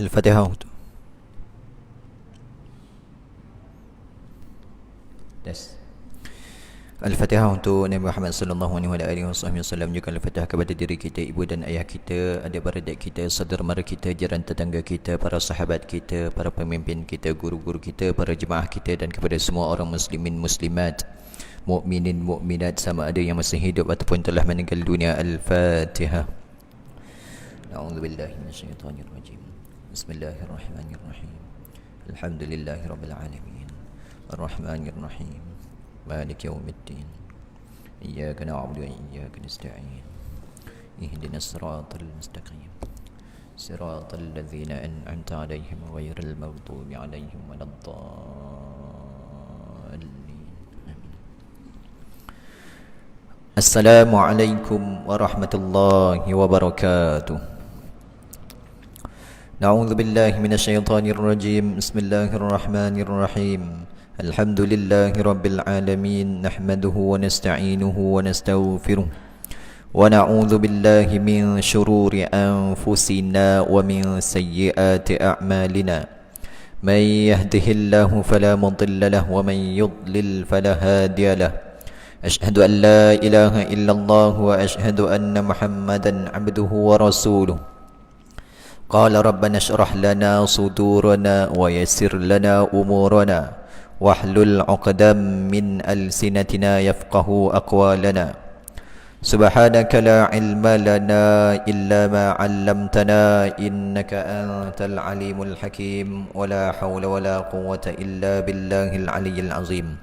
Al-Fatihah. Tes. Al-Fatihah untuk Nabi Muhammad sallallahu alaihi wasallam, juga Al-Fatihah kepada diri kita, ibu dan ayah kita, adik beradik kita, saudara mara kita, jiran tetangga kita, para sahabat kita, para pemimpin kita, guru-guru kita, para jemaah kita, dan kepada semua orang muslimin muslimat, mukminin mukminat, sama ada yang masih hidup ataupun telah meninggal dunia. Al-Fatihah. A'udzubillahi minasyaitonir rajim. Bismillahirrahmanirrahim. Alhamdulillahirabbil alamin. Arrahmanir rahim. Maliki yaumiddin. Iyyaka na'budu wa iyyaka nasta'in. Ihdinas siratal mustaqim. Siratal ladzina an'amta 'alaihim ghairil maghdubi 'alaihim waladdallin. Amin. Assalamualaikum warahmatullahi wabarakatuh. Na'udzu billahi minasyaitonir rajim. Bismillahirrahmanirrahim. Alhamdulillahi rabbil alamin. Nahmaduhu wa nasta'inuhu wa nastaghfiruh. Wa na'udzu billahi min shururi anfusina wa min sayyiati a'malina. May yahdihillahu fala mudilla lahu wa may yudlil fala hadiya lahu. Ashhadu an la ilaha illallah wa ashhadu anna Muhammadan 'abduhu wa rasuluh. Qala rabbana shrah lana sudurana wa yassir lana umurana wahlul 'uqdam min alsinatina yafqahu aqwalana. Subhanaka la ilma lana illa ma 'allamtana innaka antal alimul hakim. Wa la hawla wa la quwwata illa billahil aliyyil azim.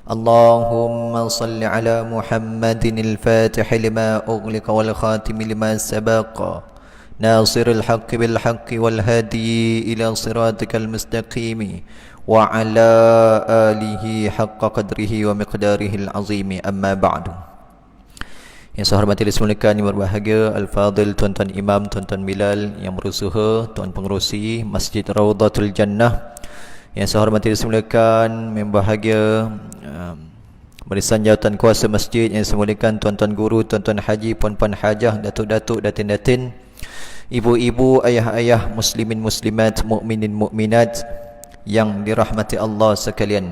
Allahumma salli ala Muhammadin al-fatih lima ughliqa wal khatim lima sabaqa ناصر الحق بالحق والهادي إلى صراطك المستقيم وعلى آله حق قدره ومقداره العظيم. أما بعد. Yang saya hormati dan semuliakan, yang berbahagia Al-Fadil Tuan-Tuan Imam, Tuan-Tuan Bilal, yang berusaha, Tuan Pengerusi Masjid Raudatul Jannah. Yang saya hormati dan semuliakan, yang berbahagia barisan jawatan kuasa masjid, yang saya muliakan Tuan-Tuan Guru, Tuan-Tuan Haji, Puan-Puan Hajah, Datuk-Datuk, Datin-Datin, ibu-ibu, ayah-ayah, muslimin muslimat, mukminin mukminat yang dirahmati Allah sekalian.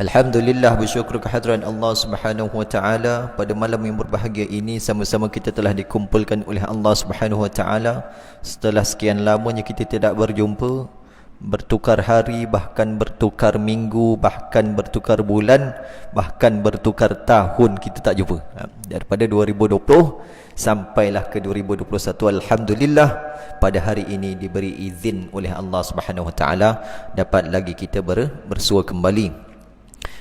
Alhamdulillah, bersyukur kehadiran Allah Subhanahu wa taala pada malam yang berbahagia ini. Sama-sama kita telah dikumpulkan oleh Allah Subhanahu wa taala setelah sekian lamanya kita tidak berjumpa, bertukar hari, bahkan bertukar minggu, bahkan bertukar bulan, bahkan bertukar tahun kita tak jumpa. Daripada 2020 sampailah ke 2021, alhamdulillah pada hari ini diberi izin oleh Allah Subhanahu wa taala dapat lagi kita bersua kembali.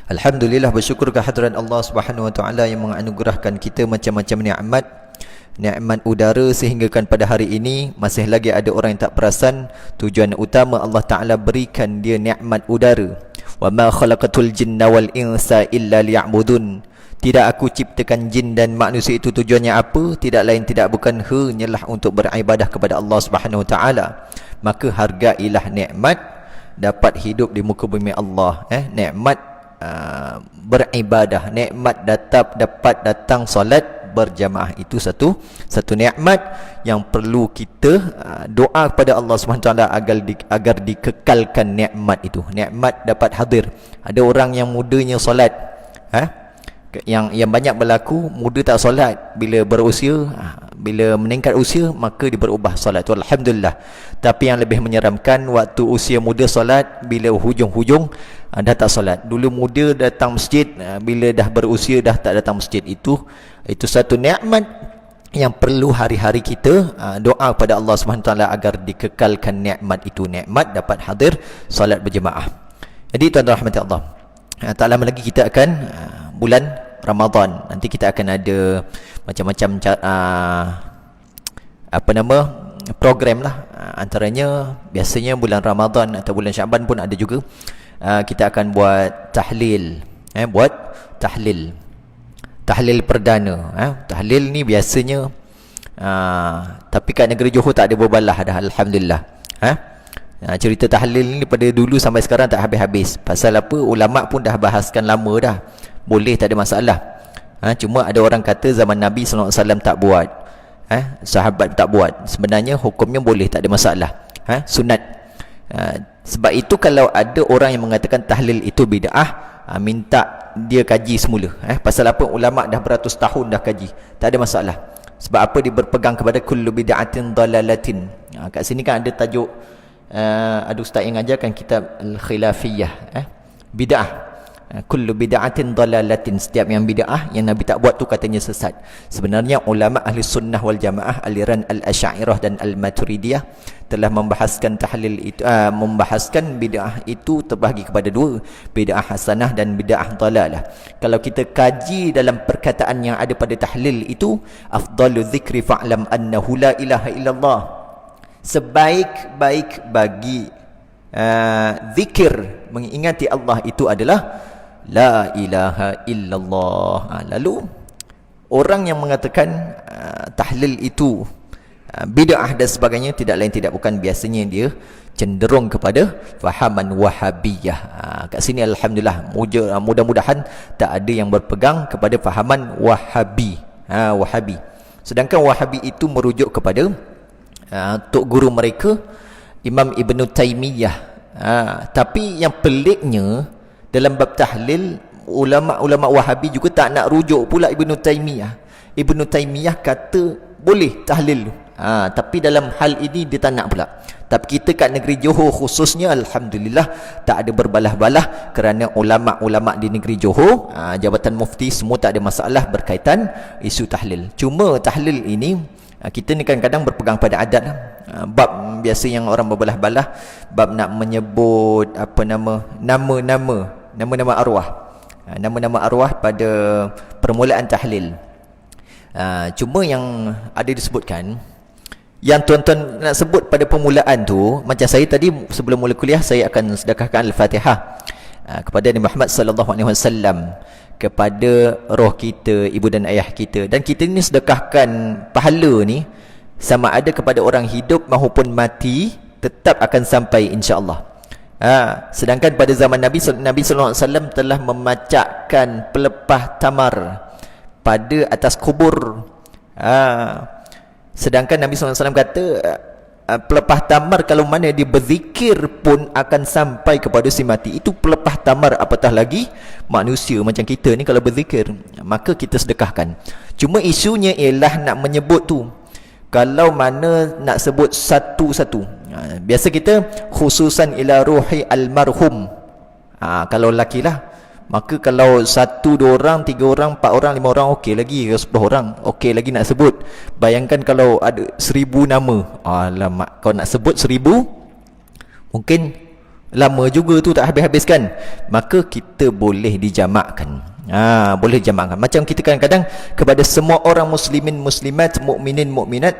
Alhamdulillah, bersyukur kehadiran Allah Subhanahu wa taala yang menganugerahkan kita macam-macam nikmat udara, sehinggakan pada hari ini masih lagi ada orang yang tak perasan tujuan utama Allah taala berikan dia nikmat udara. Wa ma khalaqatul jinna wal insa illa liya'budun. Tidak aku ciptakan jin dan manusia itu tujuannya apa? Tidak lain tidak bukan hanyalah untuk beribadah kepada Allah Subhanahu wa taala. Maka hargailah nikmat dapat hidup di muka bumi Allah, nikmat beribadah, nikmat dapat datang solat berjamaah. Itu satu nikmat yang perlu kita doa kepada Allah Subhanahu wa taala agar dikekalkan nikmat itu. Nikmat dapat hadir. Ada orang yang mudanya solat, yang banyak berlaku muda tak solat, bila berusia, bila meningkat usia maka dia berubah solat. Alhamdulillah. Tapi yang lebih menyeramkan, waktu usia muda solat, bila hujung-hujung dah tak solat. Dulu muda datang masjid, bila dah berusia dah tak datang masjid. Itu satu nikmat yang perlu hari-hari kita doa kepada Allah Subhanahu taala agar dikekalkan nikmat itu. Nikmat dapat hadir solat berjemaah. Jadi tuan-tuan rahmati Allah, tak lama lagi kita akan bulan Ramadan. Nanti kita akan ada macam-macam program lah. Antaranya biasanya bulan Ramadan atau bulan Syaban pun ada juga. Kita akan buat tahlil, tahlil perdana. Tahlil ni biasanya tapi kat negeri Johor tak ada berbalah dah, alhamdulillah. Cerita tahlil ni pada dulu sampai sekarang tak habis-habis. Pasal apa? Ulama pun dah bahaskan lama dah. Boleh, tak ada masalah. Cuma ada orang kata zaman Nabi SAW tak buat. sahabat tak buat, sebenarnya hukumnya boleh, tak ada masalah. Sunat. Sebab itu kalau ada orang yang mengatakan tahlil itu bid'ah, minta dia kaji semula. Pasal apa? Ulama dah beratus tahun dah kaji, tak ada masalah. Sebab apa? Dia berpegang kepada kullu bid'atin dalalatin. Kat sini kan ada tajuk, ada ustaz yang ajarkan kitab Al-Khilafiyah, bid'ah. Kullu bid'atin dalalatin, setiap yang bid'ah yang Nabi tak buat tu katanya sesat. Sebenarnya ulama ahli sunnah wal jamaah aliran al-Asy'ariyah dan al-Maturidiyah telah membahaskan tahlil itu, membahaskan bid'ah itu terbahagi kepada dua, bid'ah hasanah dan bid'ah dalalah. Kalau kita kaji dalam perkataan yang ada pada tahlil itu, afdalu dzikri fa'lam annahu la ilaha illallah, sebaik-baik bagi zikir mengingati Allah itu adalah la ilaha illallah. Lalu orang yang mengatakan tahlil itu bid'ah dan sebagainya, tidak lain tidak bukan biasanya dia cenderung kepada fahaman wahabiyah. Kat sini alhamdulillah mudah-mudahan tak ada yang berpegang kepada fahaman wahabi. Wahabi. Sedangkan wahabi itu merujuk kepada tok guru mereka Imam Ibn Taymiyah. Tapi yang peliknya dalam bab tahlil, ulama-ulama Wahabi juga tak nak rujuk pula Ibn Taymiyah. Ibn Taymiyah kata boleh tahlil, tapi dalam hal ini dia tak nak pula. Tapi kita kat negeri Johor khususnya, alhamdulillah tak ada berbalah-balah, kerana ulama-ulama di negeri Johor, jabatan mufti semua tak ada masalah berkaitan isu tahlil. Cuma tahlil ini kita ni kadang-kadang berpegang pada adat. Bab biasa yang orang berbalah-balah, bab nak menyebut apa nama-nama arwah, nama-nama arwah pada permulaan tahlil. Cuma yang ada disebutkan, yang tuan-tuan nak sebut pada permulaan tu, macam saya tadi sebelum mula kuliah, saya akan sedekahkan Al-Fatihah kepada Nabi Muhammad sallallahu alaihi wasallam, kepada roh kita, ibu dan ayah kita. Dan kita ni sedekahkan pahala ni, sama ada kepada orang hidup maupun mati, tetap akan sampai insya-Allah. Sedangkan pada zaman Nabi sallallahu alaihi wasallam telah memacakkan pelepah tamar pada atas kubur. Sedangkan Nabi sallallahu alaihi wasallam kata pelepah tamar kalau mana dia berzikir pun akan sampai kepada si mati. Itu pelepah tamar, apatah lagi manusia macam kita ni kalau berzikir, maka kita sedekahkan. Cuma isunya ialah nak menyebut tu, kalau mana nak sebut satu-satu. Biasa kita khususan ila ruhi almarhum. Kalau lelaki lah, maka kalau 1, 2 orang, 3 orang, 4 orang, 5 orang okey lagi, 10 orang okey lagi nak sebut. Bayangkan kalau ada 1000 nama. Alamak, kalau nak sebut 1000 mungkin lama juga tu, tak habis-habis kan. Maka kita boleh dijamakkan. Boleh dijamakkan. Macam kita kadang-kadang kepada semua orang muslimin muslimat, mukminin mukminat,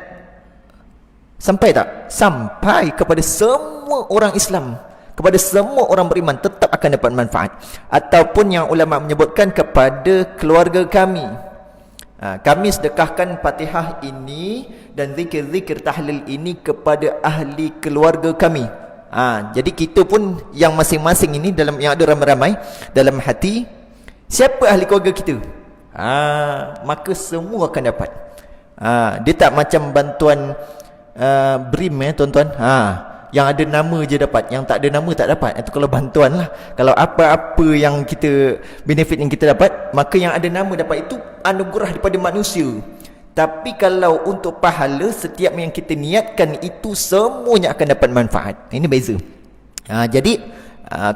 sampai tak? Sampai kepada semua orang Islam, kepada semua orang beriman, tetap akan dapat manfaat. Ataupun yang ulama menyebutkan kepada keluarga kami, kami sedekahkan Fatihah ini dan zikir-zikir tahlil ini kepada ahli keluarga kami. Jadi kita pun yang masing-masing ini, dalam yang ada ramai-ramai dalam hati, siapa ahli keluarga kita, maka semua akan dapat. Dia tak macam bantuan BRIM tuan-tuan, yang ada nama je dapat, yang tak ada nama tak dapat. Itu kalau bantuan lah. Kalau apa-apa yang kita, benefit yang kita dapat, maka yang ada nama dapat, itu anugerah daripada manusia. Tapi kalau untuk pahala, setiap yang kita niatkan itu semuanya akan dapat manfaat. Ini beza. Jadi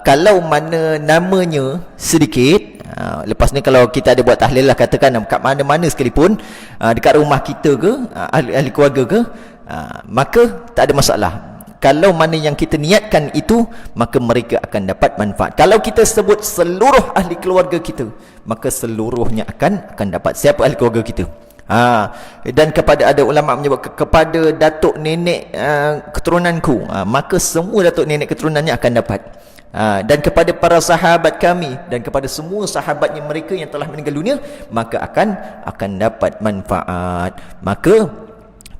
kalau mana namanya sedikit, lepas ni kalau kita ada buat tahlil lah, katakan kat mana-mana sekalipun, dekat rumah kita ke, ahli keluarga ke, maka tak ada masalah. Kalau mana yang kita niatkan itu, maka mereka akan dapat manfaat. Kalau kita sebut seluruh ahli keluarga kita, maka seluruhnya akan dapat. Siapa ahli keluarga kita? Dan kepada, ada ulama menyebut kepada datuk nenek keturunanku, maka semua datuk nenek keturunannya akan dapat. Dan kepada para sahabat kami, dan kepada semua sahabatnya mereka yang telah meninggal dunia, maka akan dapat manfaat. Maka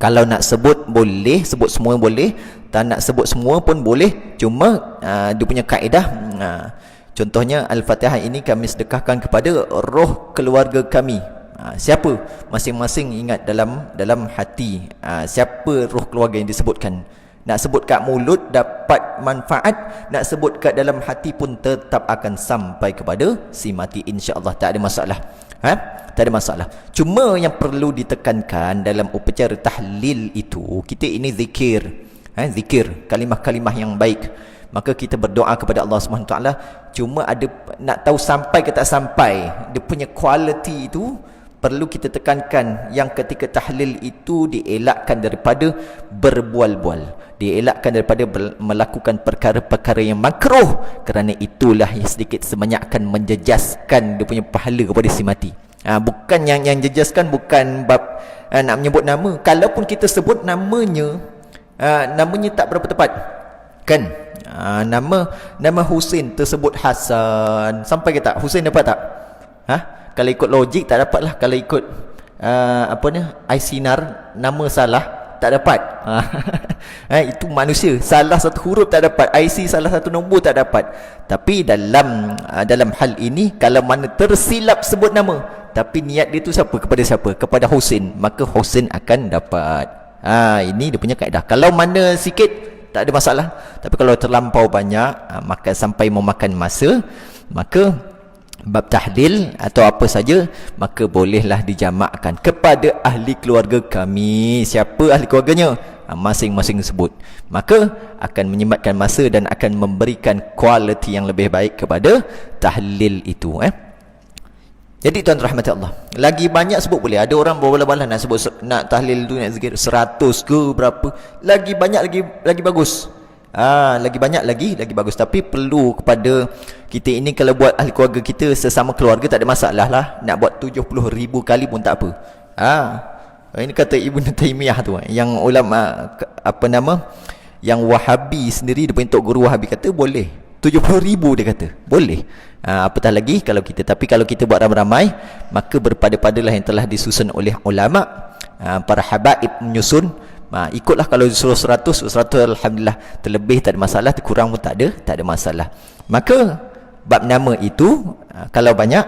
kalau nak sebut boleh, sebut semua boleh, tak nak sebut semua pun boleh. Cuma dia punya kaedah, contohnya Al-Fatihah ini kami sedekahkan kepada roh keluarga kami, Siapa? Masing-masing ingat dalam hati. Siapa roh keluarga yang disebutkan? Nak sebut kat mulut dapat manfaat, nak sebut kat dalam hati pun tetap akan sampai kepada si mati, insya-Allah. Tak ada masalah. Tak ada masalah. Cuma yang perlu ditekankan dalam upacara tahlil itu, kita ini zikir. Zikir, kalimah-kalimah yang baik. Maka kita berdoa kepada Allah Subhanahu Wa Taala. Cuma ada nak tahu sampai ke tak sampai, dia punya quality itu perlu kita tekankan, yang ketika tahlil itu dielakkan daripada berbual-bual, dielakkan daripada melakukan perkara-perkara yang makruh, kerana itulah yang sedikit sebanyak akan menjejaskan dia punya pahala kepada si mati. Bukan yang jejaskan, bukan bab nak menyebut nama. Kalaupun kita sebut namanya, namanya tak berapa tepat, kan? Nama Husin tersebut Hasan, sampai ke tak? Husin dapat tak? Kalau ikut logik tak dapat lah. Kalau ikut Aisynar, nama salah tak dapat. Itu manusia, salah satu huruf tak dapat, IC salah satu nombor tak dapat. Tapi dalam hal ini, kalau mana tersilap sebut nama, tapi niat dia tu siapa? Kepada siapa? Kepada Husin, maka Husin akan dapat. Ini dia punya kaedah. Kalau mana sikit tak ada masalah, tapi kalau terlampau banyak, maka sampai memakan masa, maka bab tahlil atau apa saja, maka bolehlah dijamakkan kepada ahli keluarga kami. Siapa ahli keluarganya? Masing-masing sebut. Maka akan menyempatkan masa dan akan memberikan kualiti yang lebih baik kepada tahlil itu. Jadi tuan rahmati Allah, lagi banyak sebut boleh. Ada orang berbalah-balah nak sebut, nak tahlil tu, nak zikir 100 ke berapa, lagi banyak lagi bagus. Lagi banyak lagi bagus. Tapi perlu kepada kita ini, kalau buat ahli keluarga kita, sesama keluarga, tak ada masalah lah. Nak buat 70,000 kali pun tak apa. Ini kata Ibnu Taimiyah tu, yang ulama yang Wahabi sendiri, dia punya tok guru Wahabi kata boleh 70,000, dia kata boleh. Apatah lagi kalau kita. Tapi kalau kita buat ramai-ramai, maka berpada-padalah yang telah disusun oleh ulama, para habaib menyusun. Ikutlah, kalau disuruh 100 alhamdulillah, terlebih tak ada masalah, terkurang pun tak ada masalah. Maka bab nama itu, kalau banyak,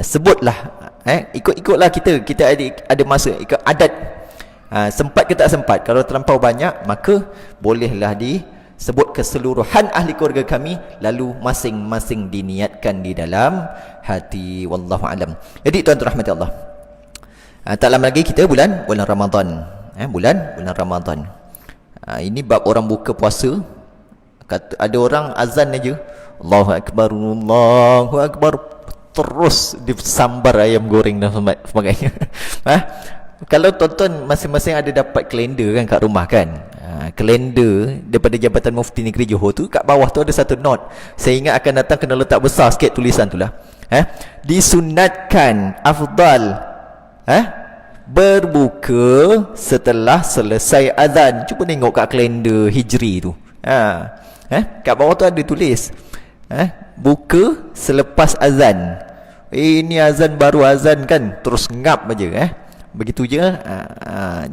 sebutlah, ikutlah kita ada masa, ikut adat, sempat ke tak sempat. Kalau terlampau banyak, maka bolehlah disebut keseluruhan ahli keluarga kami, lalu masing-masing diniatkan di dalam hati. Wallahu alam. Jadi tuan-tuan rahmati Allah, tak lama lagi kita bulan Ramadan. Bulan Ramadan. Ini bab orang buka puasa. Ada orang azan aja, Allahu Akbar, terus disambar ayam goreng dan sebagainya. Kalau tuan-tuan masing-masing ada dapat kalender kan kat rumah kan, kalender daripada Jabatan Mufti Negeri Johor tu, kat bawah tu ada satu note. Saya ingat akan datang kena letak besar sikit tulisan tu lah. Disunatkan afdal berbuka setelah selesai azan. Cuba tengok kat kalender Hijri tu. Kat bawah tu ada tulis, buka selepas azan. Ini azan, baru azan kan, terus ngap aja. Begitu je.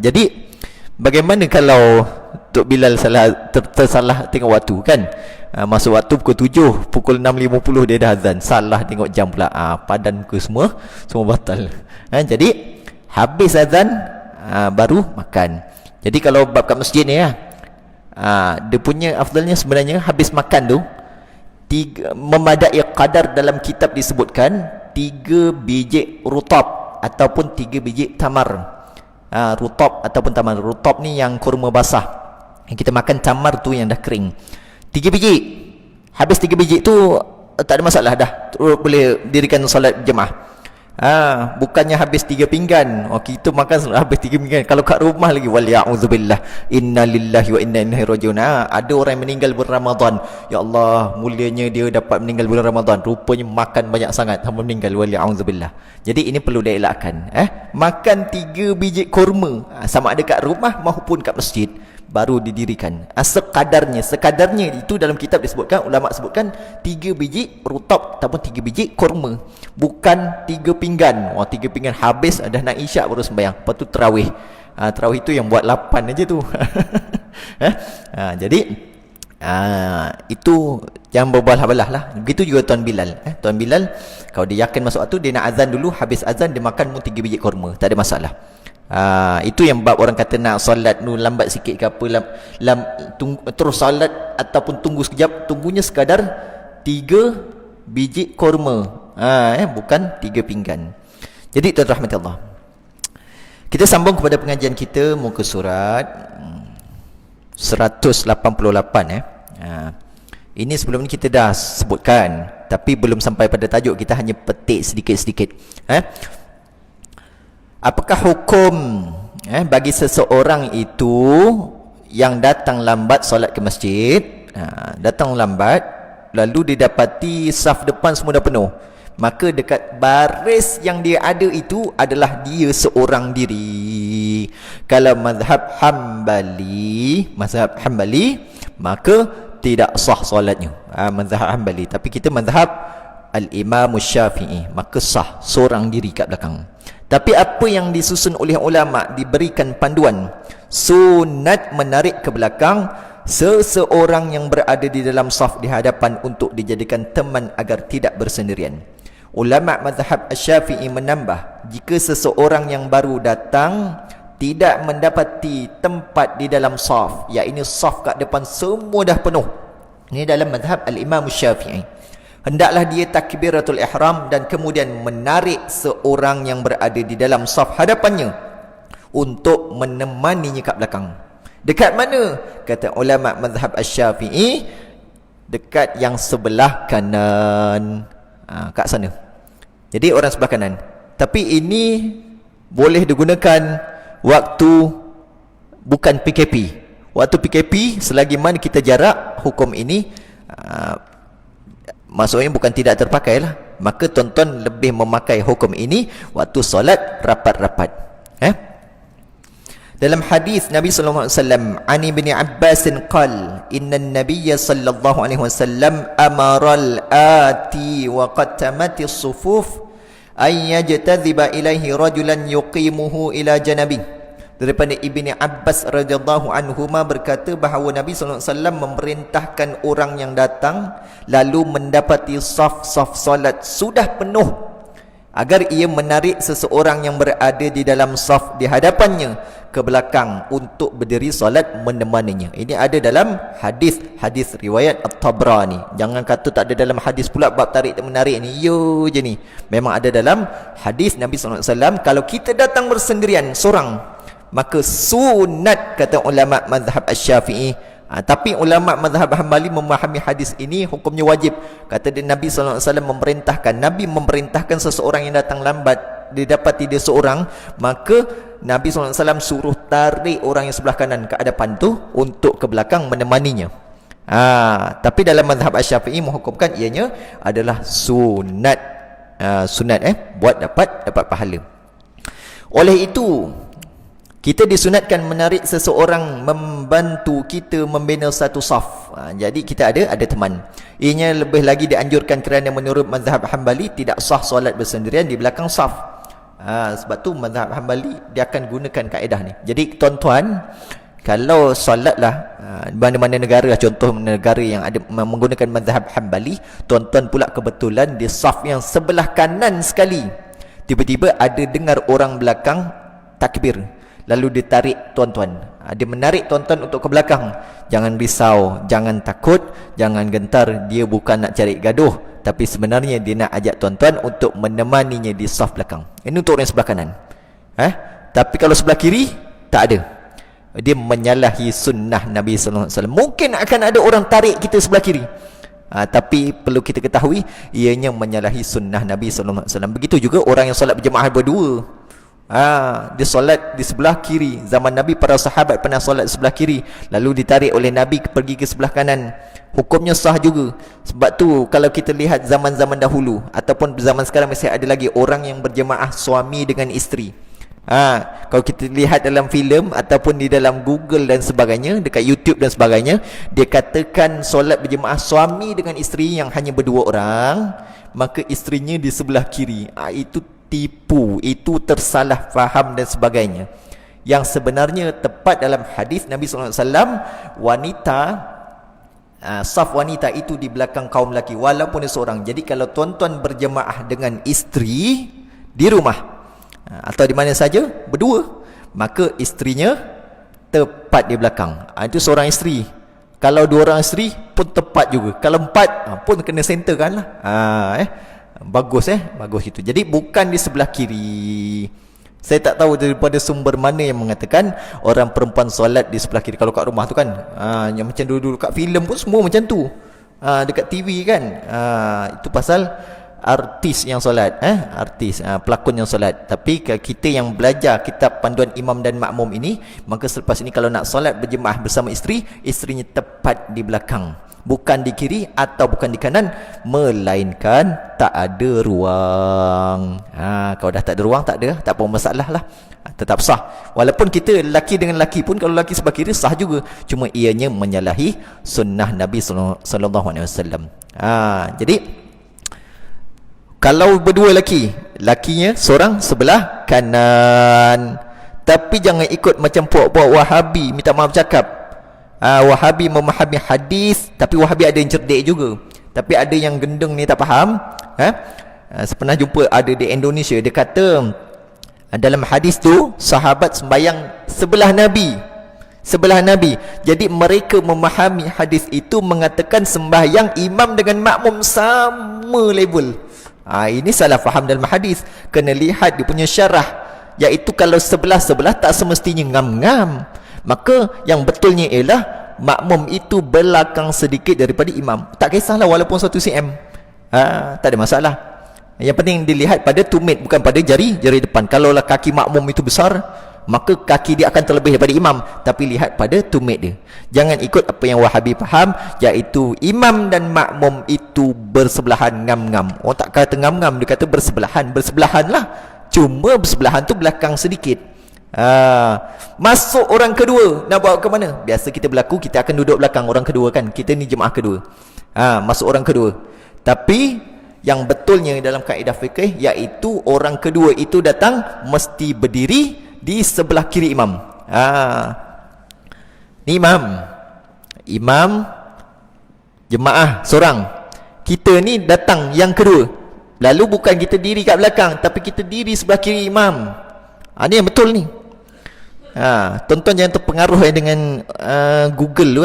Jadi bagaimana kalau Tok Bilal tersalah tengok waktu kan, masuk waktu pukul 7, pukul 6.50 dia dah azan, salah tengok jam pula. Padan ke semua batal. Jadi habis azan baru makan. Jadi kalau bab kat masjid ni dia punya afdalnya sebenarnya habis makan tu, memadai qadar dalam kitab disebutkan 3 biji rutab ataupun 3 biji tamar. Rutab ataupun tamar. Rutab ni yang kurma basah, yang kita makan. Tamar tu yang dah kering. 3 biji. Habis 3 biji tu tak ada masalah dah, boleh dirikan solat jemaah. Bukannya habis 3 pinggan. Kita makan habis 3 pinggan. Kalau kat rumah lagi, wali'a'udzubillah, inna lillahi wa inna ilaihi rajiun. Ada orang yang meninggal bulan Ramadan, ya Allah, mulianya dia dapat meninggal bulan Ramadan, rupanya makan banyak sangat sampai meninggal, wali'a'udzubillah. Jadi ini perlu dielakkan. Makan 3 biji kurma, sama ada kat rumah maupun kat masjid, baru didirikan. Sekadarnya itu dalam kitab disebutkan, ulama sebutkan 3 biji rutab ataupun 3 biji kurma, bukan 3 pinggan. 3 pinggan habis dah nak isyak baru sembahyang. Lepas tu tarawih. Tarawih tu yang buat 8 aja tu. Jadi Itu jangan berbalah-balah lah. Begitu juga Tuan Bilal. Tuan Bilal, kalau dia yakin masuk waktu, dia nak azan dulu, habis azan dia makan 3 biji kurma, tak ada masalah. Itu yang bab orang kata nak solat nu lambat sikit ke apa, terus solat ataupun tunggu sekejap, tunggunya sekadar 3 biji kurma, bukan 3 pinggan. Jadi tuan rahmat Allah, kita sambung kepada pengajian kita, muka surat 188. Ini sebelum ni kita dah sebutkan, tapi belum sampai pada tajuk, kita hanya petik sedikit-sedikit. Apakah hukum bagi seseorang itu yang datang lambat solat ke masjid, datang lambat, lalu didapati saf depan semua dah penuh, maka dekat baris yang dia ada itu adalah dia seorang diri. Kalau mazhab Hambali, maka tidak sah solatnya, mazhab Hambali. Tapi kita mazhab Al-Imam Syafi'i, maka sah seorang diri kat belakang. Tapi apa yang disusun oleh ulama, diberikan panduan sunat menarik ke belakang seseorang yang berada di dalam saf di hadapan untuk dijadikan teman agar tidak bersendirian. Ulama mazhab Syafi'i menambah, jika seseorang yang baru datang tidak mendapati tempat di dalam saf, iaitu saf kat depan semua dah penuh, ini dalam mazhab Al-Imam Syafi'i, hendaklah dia takbiratul ihram dan kemudian menarik seorang yang berada di dalam saf hadapannya untuk menemaninya kat belakang. Dekat mana? Kata ulama mazhab Syafi'i, dekat yang sebelah kanan, kat sana. Jadi orang sebelah kanan. Tapi ini boleh digunakan waktu bukan PKP. Waktu PKP, selagi mana kita jarak, hukum ini maksudnya bukan tidak terpakai lah. Maka tuan-tuan lebih memakai hukum ini waktu solat rapat-rapat. Dalam hadis Nabi sallallahu alaihi wasallam, Ani bin Abbas qal, inna an-nabiy sallallahu alaihi wasallam amara al-ati wa qad tamati as-sufuf ay yajtadhiba ilaihi rajulan yuqimuhu ila janabi. Daripada Ibni Abbas radhiyallahu anhuma berkata bahawa Nabi sallallahu alaihi wasallam memerintahkan orang yang datang lalu mendapati saf-saf solat sudah penuh agar ia menarik seseorang yang berada di dalam saf di hadapannya ke belakang untuk berdiri solat menemaninya. Ini ada dalam hadis riwayat At-Tabrani. Jangan kata tak ada dalam hadis pula bab tarik dan menarik ni. Yo je ni. Memang ada dalam hadis Nabi sallallahu alaihi wasallam. Kalau kita datang bersendirian seorang, maka sunat, kata ulama mazhab Asy-Syafi'i. Tapi ulama mazhab Hambali memahami hadis ini hukumnya wajib. Kata dia Nabi sallallahu alaihi wasallam memerintahkan seseorang yang datang lambat, didapati dia seorang, maka Nabi sallallahu alaihi wasallam suruh tarik orang yang sebelah kanan ke hadapan tu untuk ke belakang menemaninya. Tapi dalam mazhab Asy-Syafi'i menghukumkan ianya adalah sunat. Buat dapat pahala. Oleh itu, kita disunatkan menarik seseorang membantu kita membina satu saf. Jadi kita ada teman. Ianya lebih lagi dianjurkan kerana menurut mazhab Hambali tidak sah solat bersendirian di belakang saf. Sebab tu mazhab Hambali dia akan gunakan kaedah ni. Jadi tuan-tuan, kalau solatlah mana-mana negara, contoh negara yang ada menggunakan mazhab Hambali, tuan-tuan pula kebetulan di saf yang sebelah kanan sekali, tiba-tiba ada dengar orang belakang takbir, lalu ditarik tuan-tuan, dia menarik tuan-tuan untuk ke belakang. Jangan risau, jangan takut, jangan gentar. Dia bukan nak cari gaduh, tapi sebenarnya dia nak ajak tuan-tuan untuk menemaninya di saf belakang. Ini untuk orang sebelah kanan. Tapi kalau sebelah kiri, tak ada. Dia menyalahi sunnah Nabi sallallahu alaihi wasallam. Mungkin akan ada orang tarik kita sebelah kiri, tapi perlu kita ketahui ianya menyalahi sunnah Nabi sallallahu alaihi wasallam. Begitu juga orang yang solat berjemaah berdua. Dia solat di sebelah kiri. Zaman Nabi para sahabat pernah solat di sebelah kiri, lalu ditarik oleh Nabi pergi ke sebelah kanan. Hukumnya sah juga. Sebab tu kalau kita lihat zaman-zaman dahulu ataupun zaman sekarang, masih ada lagi orang yang berjemaah suami dengan isteri. Kalau kita lihat dalam filem ataupun di dalam Google dan sebagainya, dekat YouTube dan sebagainya, dia katakan solat berjemaah suami dengan isteri yang hanya berdua orang, maka isterinya di sebelah kiri. Itu tipu, itu tersalah faham dan sebagainya. Yang sebenarnya tepat dalam hadis Nabi sallallahu alaihi wasallam, wanita saf wanita itu di belakang kaum lelaki walaupun dia seorang. Jadi kalau tuan-tuan berjemaah dengan isteri di rumah atau di mana saja berdua, maka isterinya tepat di belakang. Itu seorang isteri. Kalau dua orang isteri pun tepat juga. Kalau empat pun kena centerkan lah. Bagus bagus itu. Jadi bukan di sebelah kiri. Saya tak tahu daripada sumber mana yang mengatakan orang perempuan solat di sebelah kiri. Kalau kat rumah tu kan, yang macam dulu-dulu kat filem pun semua macam tu. Dekat TV kan, itu pasal artis yang solat, artis, pelakon yang solat. Tapi kita yang belajar kitab panduan imam dan makmum ini, maka selepas ini kalau nak solat berjemaah bersama isteri, isterinya tepat di belakang, bukan di kiri atau bukan di kanan, melainkan tak ada ruang. Kalau dah tak ada ruang, tak apa masalah lah, tetap sah. Walaupun kita lelaki dengan lelaki pun, kalau lelaki sebelah kiri sah juga, cuma ianya menyalahi sunnah Nabi sallallahu alaihi wasallam. Jadi kalau berdua lakinya seorang sebelah kanan. Tapi jangan ikut macam puak-puak Wahabi, minta maaf cakap, Wahabi memahami hadis, tapi Wahabi ada yang cerdik juga, tapi ada yang gendeng ni tak faham. Saya pernah jumpa ada di Indonesia, dia kata dalam hadis tu sahabat sembahyang sebelah Nabi. Jadi mereka memahami hadis itu mengatakan sembahyang imam dengan makmum sama level. Ini salah faham dalam hadis. Kena lihat dia punya syarah, iaitu kalau sebelah-sebelah tak semestinya ngam-ngam. Maka yang betulnya ialah makmum itu belakang sedikit daripada imam. Tak kisahlah walaupun 1 cm, tak ada masalah. Yang penting dilihat pada tumit, bukan pada jari depan. Kalaulah kaki makmum itu besar, maka kaki dia akan terlebih daripada imam. Tapi lihat pada tumit dia. Jangan ikut apa yang Wahabi faham, iaitu imam dan makmum itu bersebelahan ngam-ngam. Orang tak kata ngam-ngam, dia kata bersebelahan lah. Cuma bersebelahan tu belakang sedikit. Masuk orang kedua, nak bawa ke mana? Biasa kita berlaku, kita akan duduk belakang orang kedua kan. Kita ni jemaah kedua. Masuk orang kedua. Tapi yang betulnya dalam kaedah fikih, iaitu orang kedua itu datang mesti berdiri di sebelah kiri imam. Ni imam jemaah seorang, kita ni datang yang kedua. Lalu bukan kita diri kat belakang, tapi kita diri sebelah kiri imam. Ni yang betul ni. Tuan-tuan jangan terpengaruh dengan Google tu.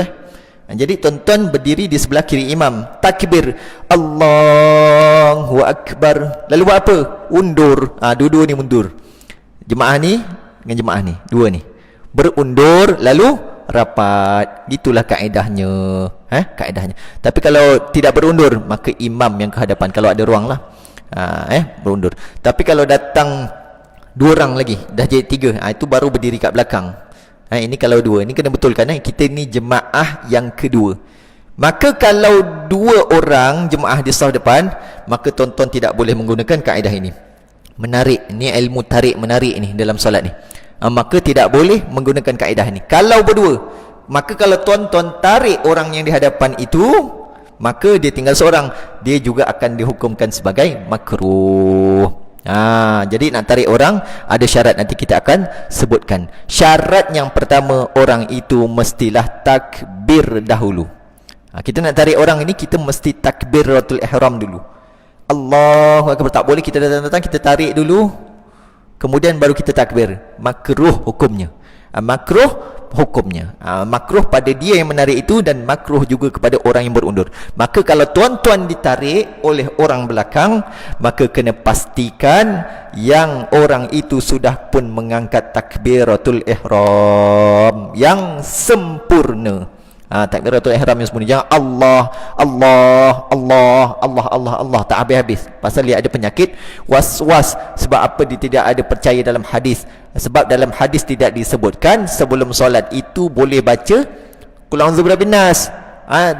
Jadi tuan-tuan berdiri di sebelah kiri imam, takbir Allahu Akbar, lalu buat apa? Undur. Dua-dua ni mundur. Jemaah ni dengan jemaah ni, dua ni berundur lalu rapat. Itulah kaedahnya. Kaedahnya. Tapi kalau tidak berundur, maka imam yang ke hadapan kalau ada ruang lah. Berundur. Tapi kalau datang dua orang lagi, dah jadi tiga, itu baru berdiri kat belakang. Ini kalau dua, ini kena betulkan. Kita ni jemaah yang kedua. Maka kalau dua orang jemaah di saf depan, maka tuan-tuan tidak boleh menggunakan kaedah ini. Menarik, ni ilmu tarik menarik ni dalam solat ni. Maka tidak boleh menggunakan kaedah ni. Kalau berdua, maka kalau tuan-tuan tarik orang yang di hadapan itu, maka dia tinggal seorang, dia juga akan dihukumkan sebagai makruh. Jadi nak tarik orang ada syarat, nanti kita akan sebutkan. Syarat yang pertama, orang itu mestilah takbir dahulu. Kita nak tarik orang ini, kita mesti takbiratul ihram dulu. Allahu Akbar. Tak boleh kita datang-datang kita tarik dulu kemudian baru kita takbir. Makruh hukumnya. Makruh pada dia yang menarik itu, dan makruh juga kepada orang yang berundur. Maka kalau tuan-tuan ditarik oleh orang belakang, maka kena pastikan yang orang itu sudah pun mengangkat takbiratul ihram yang sempurna. Takbiratul ihram yang sempurna. Jangan Allah tak habis-habis. Pasal dia ada penyakit was-was. Sebab apa? Dia tidak ada percaya dalam hadis. Sebab dalam hadis tidak disebutkan sebelum solat itu boleh baca Qul a'udzu birabbin nas.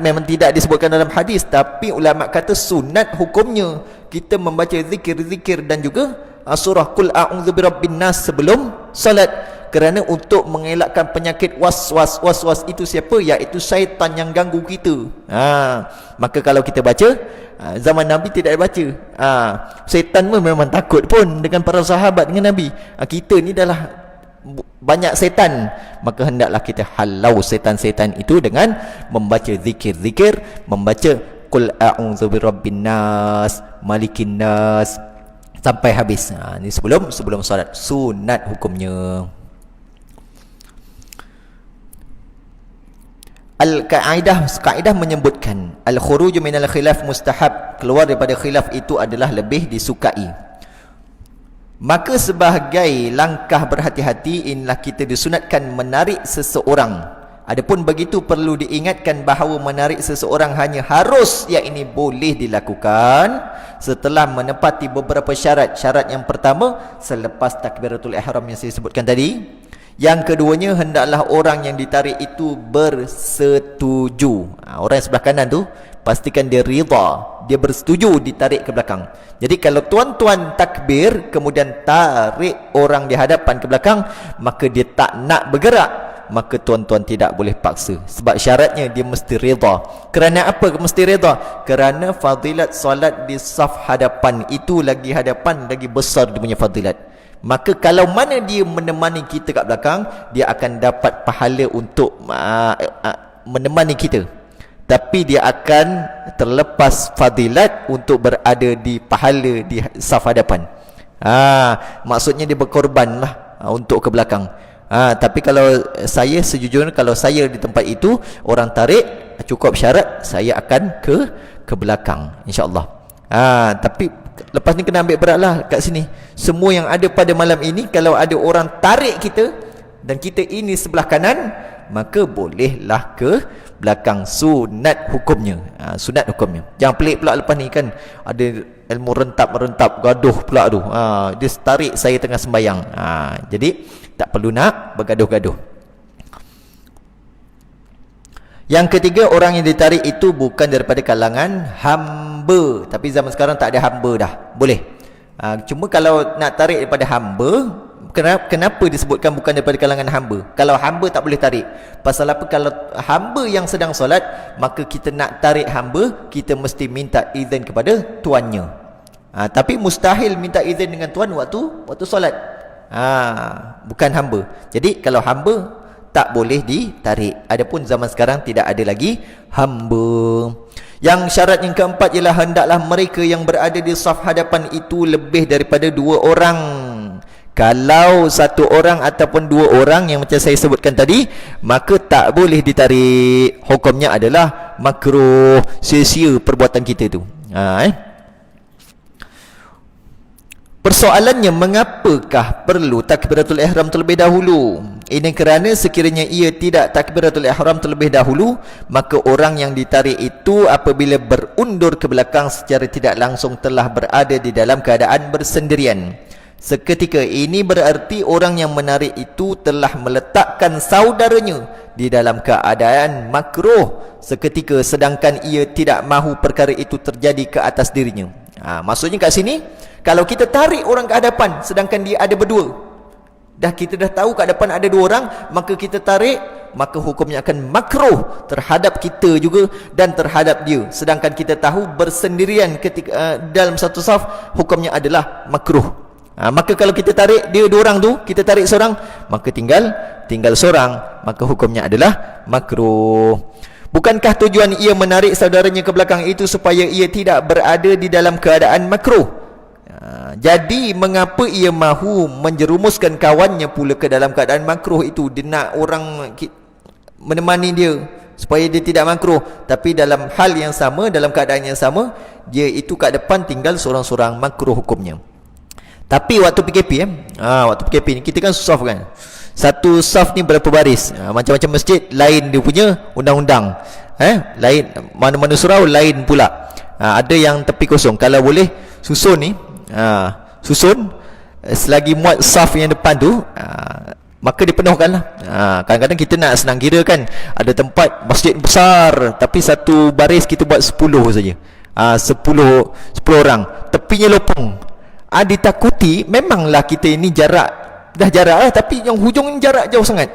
Memang tidak disebutkan dalam hadis, tapi ulama kata sunat hukumnya kita membaca zikir-zikir dan juga surah Qul a'udzu birabbin nas sebelum solat, kerana untuk mengelakkan penyakit was-was. Was-was itu siapa? Iaitu syaitan yang ganggu kita. Maka kalau kita baca, zaman Nabi tidak baca. Syaitan pun memang takut pun dengan para sahabat dengan Nabi. Kita ni dah lah banyak setan, maka hendaklah kita halau setan-setan itu dengan membaca zikir-zikir, membaca qul a'udzu birabbin nas, malikin nas sampai habis. Ini sebelum solat, sunat hukumnya. Kaedah menyebutkan al-khuruj minal khilaf mustahab, keluar daripada khilaf itu adalah lebih disukai. Maka sebagai langkah berhati-hati, inilah kita disunatkan menarik seseorang. Adapun begitu perlu diingatkan bahawa menarik seseorang hanya harus, yang ini boleh dilakukan setelah menepati beberapa syarat. Syarat yang pertama, selepas takbiratul ihram yang saya sebutkan tadi. Yang keduanya, hendaklah orang yang ditarik itu bersetuju. Orang yang sebelah kanan tu, pastikan dia rida, dia bersetuju ditarik ke belakang. Jadi kalau tuan-tuan takbir, kemudian tarik orang di hadapan ke belakang, maka dia tak nak bergerak, maka tuan-tuan tidak boleh paksa. Sebab syaratnya dia mesti rida. Kerana apa mesti rida? Kerana fadilat solat di saf hadapan itu lagi besar dia punya fadilat. Maka kalau mana dia menemani kita kat belakang, dia akan dapat pahala untuk menemani kita, tapi dia akan terlepas fadilat untuk berada di pahala di saf hadapan. Maksudnya dia berkorban lah untuk ke belakang. Tapi kalau saya, sejujurnya kalau saya di tempat itu, orang tarik, cukup syarat saya akan ke belakang, insya-Allah. Tapi lepas ni kena ambil berat lah kat sini. Semua yang ada pada malam ini, kalau ada orang tarik kita dan kita ini sebelah kanan, maka bolehlah ke belakang. Sunat hukumnya. Sunat hukumnya. Jangan pelik pula lepas ni kan ada ilmu rentap-rentap, gaduh pula tu. Dia tarik saya tengah sembahyang. Jadi tak perlu nak bergaduh-gaduh. Yang ketiga, orang yang ditarik itu bukan daripada kalangan hamba. Tapi zaman sekarang tak ada hamba dah, boleh. Cuma kalau nak tarik daripada hamba, kenapa disebutkan bukan daripada kalangan hamba? Kalau hamba tak boleh tarik. Pasal apa? Kalau hamba yang sedang solat, maka kita nak tarik hamba, kita mesti minta izin kepada tuannya. Tapi mustahil minta izin dengan tuan waktu solat. Bukan hamba. Jadi kalau hamba tak boleh ditarik. Adapun zaman sekarang tidak ada lagi hamba. Yang syarat yang keempat ialah hendaklah mereka yang berada di saf hadapan itu lebih daripada 2 orang. Kalau 1 orang ataupun 2 orang yang macam saya sebutkan tadi, maka tak boleh ditarik. Hukumnya adalah makruh, sia-sia perbuatan kita itu. Persoalannya, mengapakah perlu takbiratul ihram terlebih dahulu? Ini kerana sekiranya ia tidak takbiratul ihram terlebih dahulu, maka orang yang ditarik itu apabila berundur ke belakang secara tidak langsung telah berada di dalam keadaan bersendirian. Seketika ini berarti orang yang menarik itu telah meletakkan saudaranya di dalam keadaan makruh seketika, sedangkan ia tidak mahu perkara itu terjadi ke atas dirinya. Maksudnya kat sini, kalau kita tarik orang ke hadapan sedangkan dia ada berdua, kita dah tahu kat hadapan ada 2 orang, maka kita tarik, maka hukumnya akan makruh terhadap kita juga dan terhadap dia. Sedangkan kita tahu bersendirian ketika dalam satu saf, hukumnya adalah makruh. Maka kalau kita tarik dia 2 orang tu, kita tarik seorang, maka tinggal seorang, maka hukumnya adalah makruh. Bukankah tujuan ia menarik saudaranya ke belakang itu supaya ia tidak berada di dalam keadaan makruh? Jadi mengapa ia mahu menjerumuskan kawannya pula ke dalam keadaan makruh itu? Dia nak orang menemani dia supaya dia tidak makruh, tapi dalam hal yang sama, dalam keadaan yang sama, dia itu kat depan tinggal seorang-seorang, makruh hukumnya. Tapi waktu PKP waktu PKP ni kita kan susah kan. Satu saf ni berapa baris? Macam-macam masjid lain dia punya undang-undang. Lain, mana-mana surau lain pula. Ada yang tepi kosong. Kalau boleh susun ni, susun selagi muat saf yang depan tu, maka dipenuhkan lah. Kadang-kadang kita nak senang kira kan, ada tempat masjid besar tapi satu baris kita buat 10 saja. 10 orang, tepinya lopong. Ditakuti, memanglah kita ini jarak lah, tapi yang hujung ni jarak jauh sangat.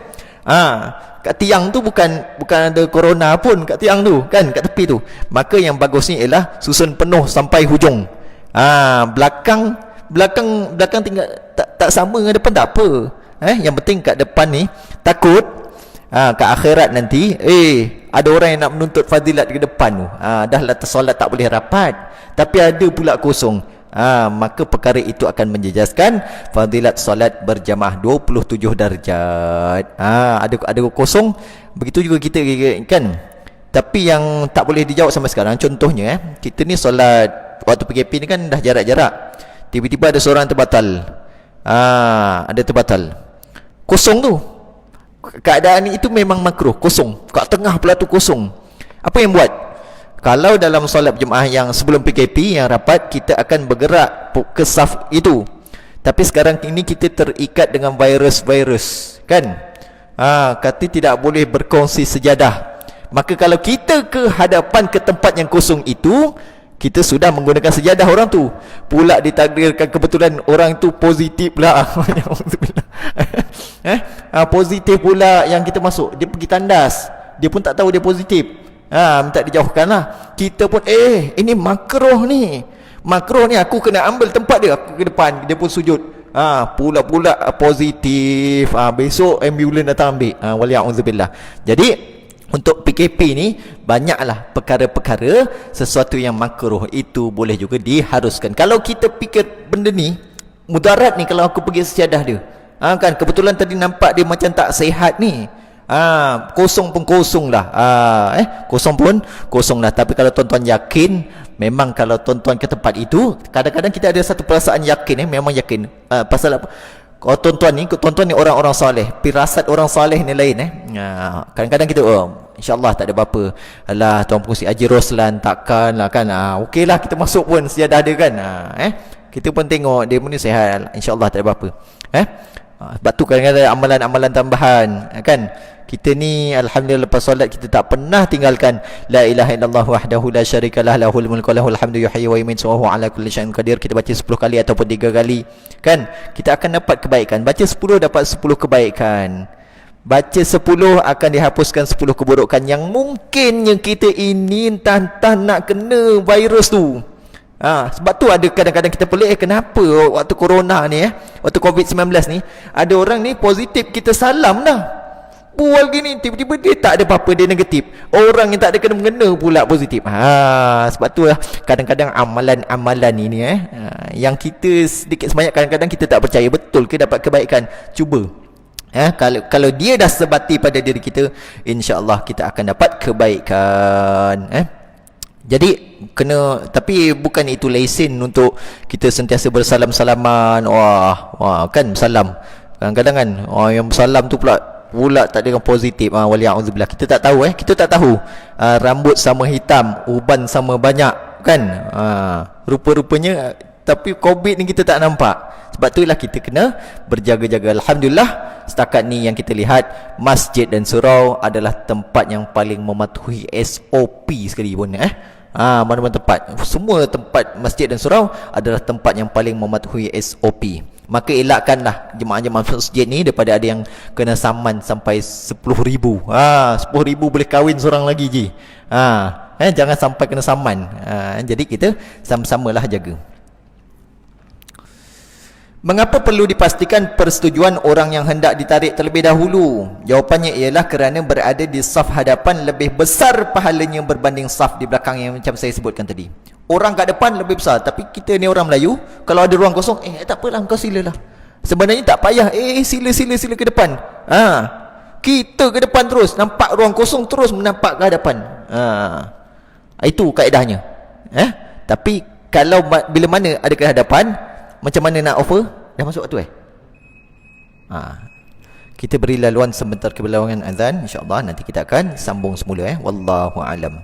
Kat tiang tu bukan ada corona pun kat tiang tu kan, kat tepi tu. Maka yang bagus ni ialah susun penuh sampai hujung. Belakang tinggal tak sama dengan depan, tak apa. Yang penting kat depan ni takut kat akhirat nanti ada orang yang nak menuntut fadilat ke depan tu. Dah lah solat tak boleh rapat, tapi ada pula kosong. Maka perkara itu akan menjejaskan fadilat solat berjamaah 27 darjat. Ada kosong, begitu juga kita kan. Tapi yang tak boleh dijawab sampai sekarang, contohnya kita ni solat waktu PKP ni kan dah jarak-jarak, tiba-tiba ada seorang terbatal. Ada terbatal kosong tu. Keadaan itu memang makruh, kosong kat tengah pula tu kosong. Apa yang buat? Kalau dalam solat berjemaah yang sebelum PKP yang rapat, kita akan bergerak ke saf itu. Tapi sekarang ini kita terikat dengan virus-virus kan. Kata tidak boleh berkongsi sejadah. Maka kalau kita ke hadapan ke tempat yang kosong itu, kita sudah menggunakan sejadah orang tu, pula ditakdirkan kebetulan orang tu positif pula. Positif pula yang kita masuk, dia pergi tandas, dia pun tak tahu dia positif. Minta dijauhkan lah. Kita pun ini makruh ni, aku kena ambil tempat dia, aku ke depan, dia pun sujud. Pula positif. Besok ambulans datang ambil. Wali'a'udzubillah. Jadi untuk PKP ni banyaklah perkara-perkara sesuatu yang makruh itu boleh juga diharuskan. Kalau kita fikir benda ni mudarat ni, kalau aku pergi sejadah dia, kan kebetulan tadi nampak dia macam tak sihat ni, kosong pun kosong lah. Kosong pun kosong lah. Tapi kalau tuan-tuan yakin, memang kalau tuan-tuan ke tempat itu, kadang-kadang kita ada satu perasaan yakin, memang yakin. Pasal apa? Kalau tuan-tuan ni orang-orang soleh, firasat orang soleh ni lain. Kadang-kadang kita InsyaAllah tak ada apa-apa. Alah, Tuan Pengusi Haji Roslan takkan lah kan. Okey lah, kita masuk pun sejadah dia kan. Kita pun tengok dia pun ni sihat, InsyaAllah tak ada apa-apa. Sebab tu kadang-kadang amalan-amalan tambahan kan. Kita ni alhamdulillah lepas solat kita tak pernah tinggalkan la ilaha illallah wahdahu la syarikalah lahul mulku lahul hamdu yuhyi wa yumiitu wa huwa ala kulli syai'in qadir. Kita baca 10 kali ataupun 3 kali kan, kita akan dapat kebaikan. Baca 10 dapat 10 kebaikan. Baca 10 akan dihapuskan 10 keburukan yang mungkinnya kita ini entah-entah nak kena virus tu. Sebab tu ada kadang-kadang kita pelik, kenapa waktu corona ni waktu COVID-19 ni ada orang ni positif, kita salam dah bual gini, tiba-tiba dia tak ada apa-apa, dia negatif. Orang yang tak ada kena-mengena pula positif. Sebab tu lah kadang-kadang amalan-amalan ini yang kita sedikit sebanyak kadang-kadang kita tak percaya betul ke dapat kebaikan. Cuba kalau dia dah sebati pada diri kita, insya-Allah kita akan dapat kebaikan. Jadi kena, tapi bukan itu lesen untuk kita sentiasa bersalam-salaman. Wah kan salam. Kadang-kadang kan yang bersalam tu pula tak ada yang positif. Wali'a'udzubillah. Kita tak tahu kita tak tahu rambut sama hitam, uban sama banyak kan. Rupa-rupanya, tapi COVID ni kita tak nampak. Sebab itulah kita kena berjaga-jaga. Alhamdulillah setakat ni yang kita lihat, masjid dan surau adalah tempat yang paling mematuhi SOP sekali pun. Mana-mana tempat, semua tempat masjid dan surau adalah tempat yang paling mematuhi SOP. Maka elakkanlah jemaah-jemaah masjid ni daripada ada yang kena saman sampai 10,000. 10,000 boleh kahwin seorang lagi je. Jangan sampai kena saman. Jadi kita sama-samalah jaga. Mengapa perlu dipastikan persetujuan orang yang hendak ditarik terlebih dahulu? Jawapannya ialah kerana berada di saf hadapan lebih besar pahalanya berbanding saf di belakang yang macam saya sebutkan tadi. Orang kat depan lebih besar, tapi kita ni orang Melayu, kalau ada ruang kosong, tak apalah, kau silalah. Sebenarnya tak payah, sila ke depan. Kita ke depan terus, nampak ruang kosong terus menampak ke hadapan. Itu kaedahnya. Tapi kalau bila mana ada ke hadapan, macam mana nak offer? Dah masuk waktu kita beri laluan sebentar ke belakang azan, insya-Allah nanti kita akan sambung semula. Wallahu alam.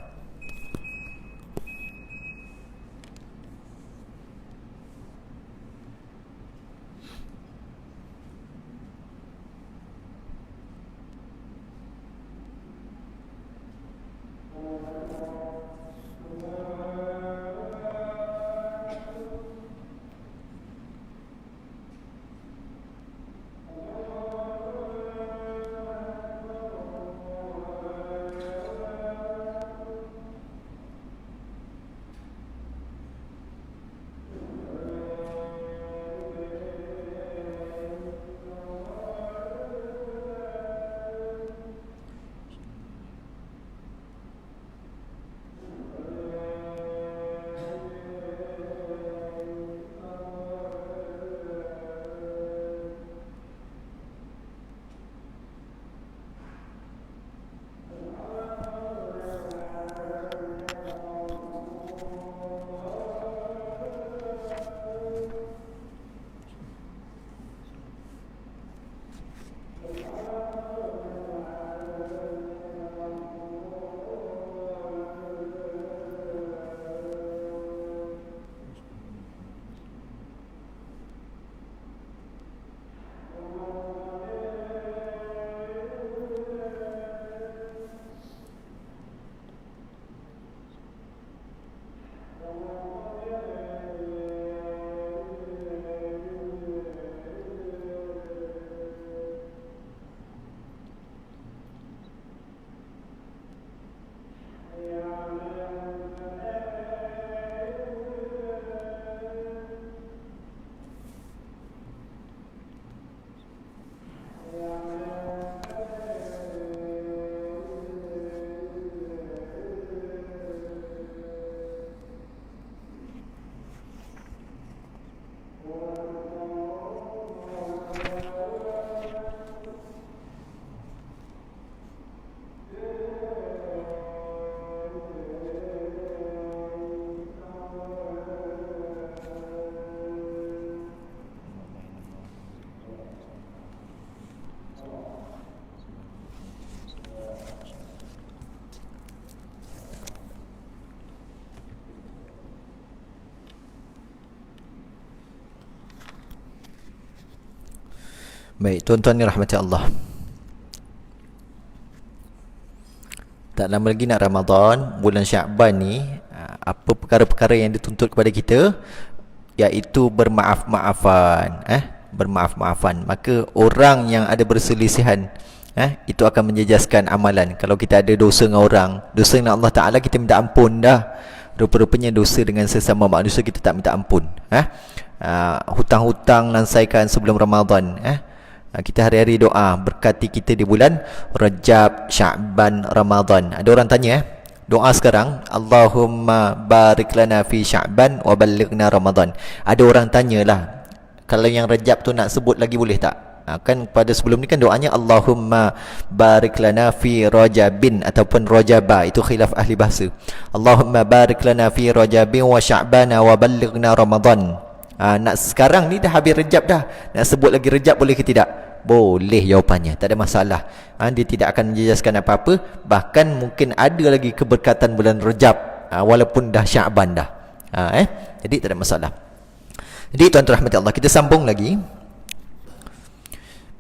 Baik, tuan-tuan ni rahmati Allah. Tak lama lagi nak Ramadan, bulan Syakban ni, apa perkara-perkara yang dituntut kepada kita, iaitu bermaaf-maafan, bermaaf-maafan. Maka orang yang ada perselisihan, itu akan menjejaskan amalan. Kalau kita ada dosa dengan orang, dosa dengan Allah Ta'ala, kita minta ampun dah. Rupa-rupanya dosa dengan sesama manusia kita tak minta ampun. Hutang-hutang lansaikan sebelum Ramadan. Kita hari-hari doa berkati kita di bulan Rajab, Sya'ban, Ramadan. Ada orang tanya doa sekarang, Allahumma barik lana fi Sya'ban wa ballighna Ramadan. Ada orang tanyalah, kalau yang Rajab tu nak sebut lagi boleh tak? Kan pada sebelum ni kan doanya Allahumma barik lana fi Rajabin ataupun Rajaba, itu khilaf ahli bahasa. Allahumma barik lana fi Rajabin wa Sya'ban wa ballighna Ramadan. Nak sekarang ni dah habis Rejab dah, nak sebut lagi Rejab boleh ke tidak? Boleh jawapannya, tak ada masalah. Dia tidak akan menjejaskan apa-apa. Bahkan mungkin ada lagi keberkatan bulan Rejab, walaupun dah Sya'ban dah. Jadi tak ada masalah. Jadi tuan-tuan rahmati Allah, kita sambung lagi.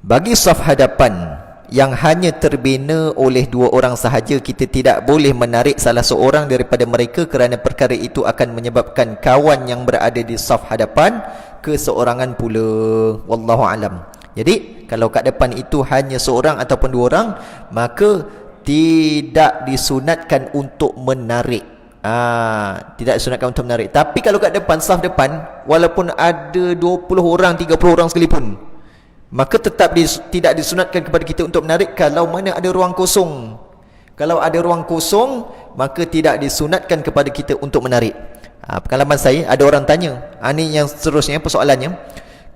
Bagi saf hadapan yang hanya terbina oleh dua orang sahaja, kita tidak boleh menarik salah seorang daripada mereka kerana perkara itu akan menyebabkan kawan yang berada di saf hadapan keseorangan pula. Wallahu alam. Jadi kalau kat depan itu hanya seorang ataupun dua orang, maka tidak disunatkan untuk menarik. Tidak disunatkan untuk menarik. Tapi kalau kat depan, saf depan, walaupun ada 20 orang, 30 orang sekalipun, maka tetap tidak disunatkan kepada kita untuk menarik kalau mana ada ruang kosong. Kalau ada ruang kosong, maka tidak disunatkan kepada kita untuk menarik. Pengalaman saya, ada orang tanya, ini yang seterusnya persoalannya,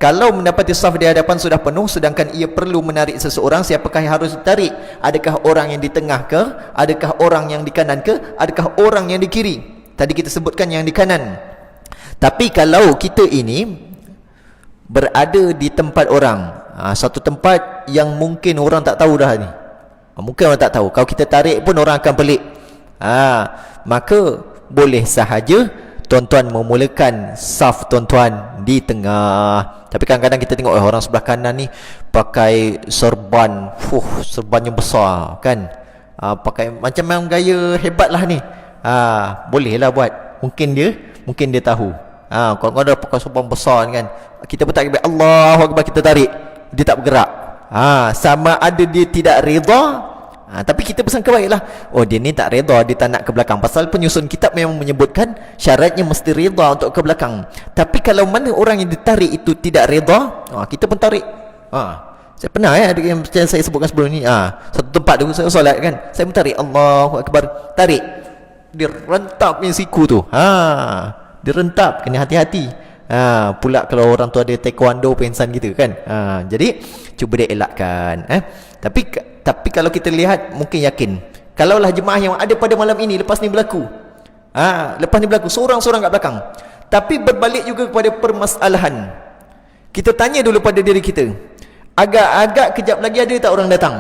kalau mendapati saf di hadapan sudah penuh sedangkan ia perlu menarik seseorang, siapakah yang harus ditarik? Adakah orang yang di tengah ke? Adakah orang yang di kanan ke? Adakah orang yang di kiri? Tadi kita sebutkan yang di kanan. Tapi kalau kita ini berada di tempat orang, satu tempat yang mungkin orang tak tahu dah ni, mungkin orang tak tahu, kalau kita tarik pun orang akan pelik, maka boleh sahaja tuan-tuan memulakan saf tuan-tuan di tengah. Tapi kadang-kadang kita tengok orang sebelah kanan ni pakai serban, serbannya besar kan, pakai macam gaya hebat lah ni. Bolehlah buat, mungkin dia tahu. Kalau ada pakai serban besar kan, kita pun tak kira Allahu Akbar, kita tarik, dia tak bergerak. Sama ada dia tidak redha, tapi kita bersangka baiklah, oh dia ni tak redha, dia tak nak ke belakang. Pasal penyusun kitab memang menyebutkan syaratnya mesti redha untuk ke belakang. Tapi kalau mana orang yang ditarik itu tidak redha, kita pun tarik. Saya pernah ada yang saya sebutkan sebelum ni, satu tempat tu saya solat kan, saya pun tarik, Allahu Akbar, tarik, dia rentap punya siku tu. Dia rentap, kena hati-hati. Pula kalau orang tu ada taekwondo pensan gitu kan. Jadi cuba dia elakkan. Tapi kalau kita lihat, mungkin yakin, kalaulah jemaah yang ada pada malam ini lepas ni berlaku, seorang-seorang kat belakang. Tapi berbalik juga kepada permasalahan, kita tanya dulu pada diri kita, agak-agak kejap lagi ada tak orang datang?